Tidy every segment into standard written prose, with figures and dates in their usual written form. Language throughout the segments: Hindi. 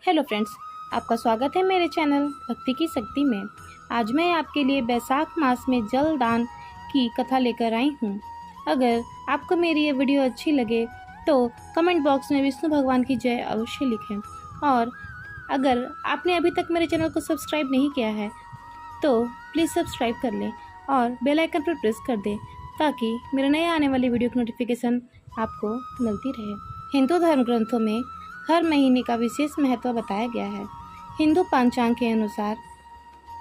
हेलो फ्रेंड्स, आपका स्वागत है मेरे चैनल भक्ति की शक्ति में। आज मैं आपके लिए बैसाख मास में जल दान की कथा लेकर आई हूँ। अगर आपको मेरी ये वीडियो अच्छी लगे तो कमेंट बॉक्स में विष्णु भगवान की जय अवश्य लिखें। और अगर आपने अभी तक मेरे चैनल को सब्सक्राइब नहीं किया है तो प्लीज़ सब्सक्राइब कर लें और बेल आइकन पर प्रेस कर दें ताकि मेरे नए आने वाली वीडियो की नोटिफिकेशन आपको मिलती रहे। हिंदू धर्म ग्रंथों में हर महीने का विशेष महत्व बताया गया है। हिंदू पंचांग के अनुसार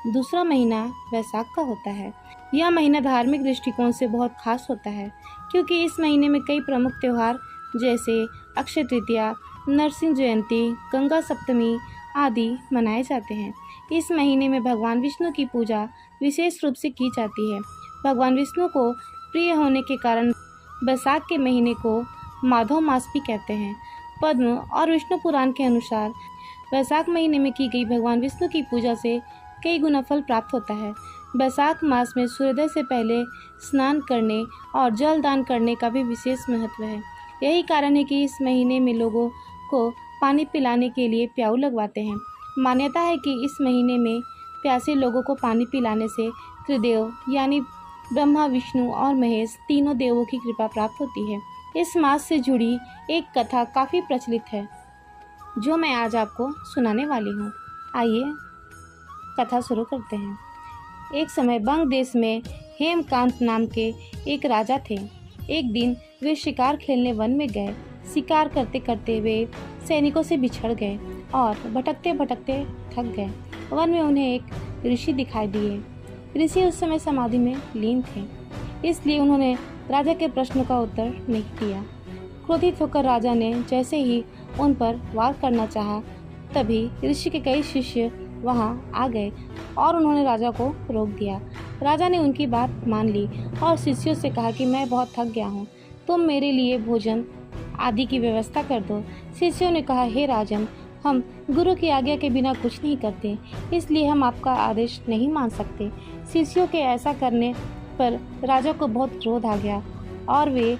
दूसरा महीना वैशाख का होता है। यह महीना धार्मिक दृष्टिकोण से बहुत खास होता है क्योंकि इस महीने में कई प्रमुख त्यौहार जैसे अक्षय तृतीया, नरसिंह जयंती, गंगा सप्तमी आदि मनाए जाते हैं। इस महीने में भगवान विष्णु की पूजा विशेष रूप से की जाती है। भगवान विष्णु को प्रिय होने के कारण बैसाख के महीने को माधव मास भी कहते हैं। पद्म और विष्णु पुराण के अनुसार वैशाख महीने में की गई भगवान विष्णु की पूजा से कई गुना फल प्राप्त होता है। वैशाख मास में सूर्योदय से पहले स्नान करने और जल दान करने का भी विशेष महत्व है। यही कारण है कि इस महीने में लोगों को पानी पिलाने के लिए प्याऊ लगवाते हैं। मान्यता है कि इस महीने में प्यासे लोगों को पानी पिलाने से त्रिदेव यानी ब्रह्मा, विष्णु और महेश तीनों देवों की कृपा प्राप्त होती है। इस मास से जुड़ी एक कथा काफ़ी प्रचलित है जो मैं आज आपको सुनाने वाली हूँ। आइए कथा शुरू करते हैं। एक समय बंग देश में हेमकांत नाम के एक राजा थे। एक दिन वे शिकार खेलने वन में गए। शिकार करते करते वे सैनिकों से बिछड़ गए और भटकते भटकते थक गए। वन में उन्हें एक ऋषि दिखाई दिए। ऋषि उस समय समाधि में लीन थे, इसलिए उन्होंने राजा के प्रश्न का उत्तर नहीं दिया। क्रोधित होकर राजा ने जैसे ही उन पर वार करना चाहा, तभी ऋषि के कई शिष्य वहां आ गए और उन्होंने राजा को रोक दिया। राजा ने उनकी बात मान ली और शिष्यों से कहा कि मैं बहुत थक गया हूँ, तुम मेरे लिए भोजन आदि की व्यवस्था कर दो। शिष्यों ने कहा, हे राजन, हम गुरु की आज्ञा के बिना कुछ नहीं करते, इसलिए हम आपका आदेश नहीं मान सकते। शिष्यों के ऐसा करने पर राजा को बहुत क्रोध आ गया और वे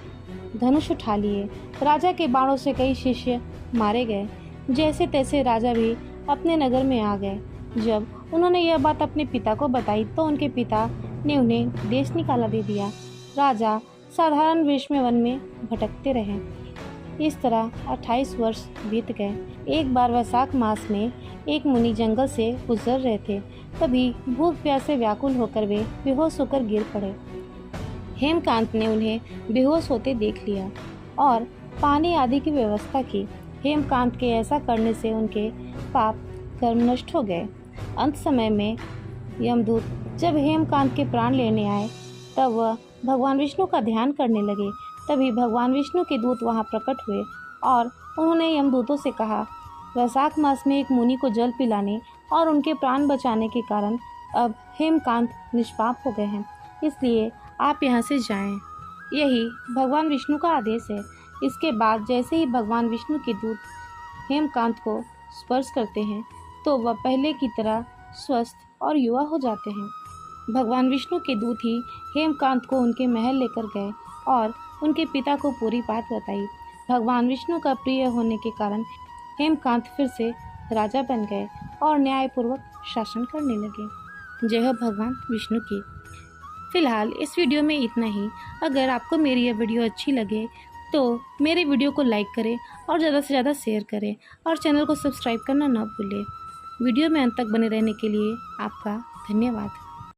धनुष उठा लिए। राजा के बाणों से कई शिष्य मारे गए। जैसे तैसे राजा भी अपने नगर में आ गए। जब उन्होंने यह बात अपने पिता को बताई तो उनके पिता ने उन्हें देश निकाला दे दिया। राजा साधारण वेश में वन में भटकते रहे। इस तरह 28 वर्ष बीत गए। एक बार वैशाख मास में एक मुनि जंगल से गुजर रहे थे। तभी भूख प्यास से व्याकुल होकर वे बेहोश होकर गिर पड़े। हेमकांत ने उन्हें बेहोश होते देख लिया और पानी आदि की व्यवस्था की। हेमकांत के ऐसा करने से उनके पाप कर्म नष्ट हो गए। अंत समय में यमदूत जब हेमकांत के प्राण लेने आए तब वह भगवान विष्णु का ध्यान करने लगे। तभी भगवान विष्णु के दूत वहां प्रकट हुए और उन्होंने यमदूतों से कहा, वैशाख मास में एक मुनि को जल पिलाने और उनके प्राण बचाने के कारण अब हेमकांत निष्पाप हो गए हैं, इसलिए आप यहाँ से जाएं। यही भगवान विष्णु का आदेश है। इसके बाद जैसे ही भगवान विष्णु के दूत हेमकांत को स्पर्श करते हैं तो वह पहले की तरह स्वस्थ और युवा हो जाते हैं। भगवान विष्णु के दूत ही हेमकांत को उनके महल लेकर गए और उनके पिता को पूरी बात बताई। भगवान विष्णु का प्रिय होने के कारण हेमकांत फिर से राजा बन गए और न्यायपूर्वक शासन करने लगे। जय हो भगवान विष्णु की। फिलहाल इस वीडियो में इतना ही। अगर आपको मेरी यह वीडियो अच्छी लगे तो मेरे वीडियो को लाइक करें और ज़्यादा से ज़्यादा शेयर करें और चैनल को सब्सक्राइब करना न भूलें। वीडियो में अंत तक बने रहने के लिए आपका धन्यवाद।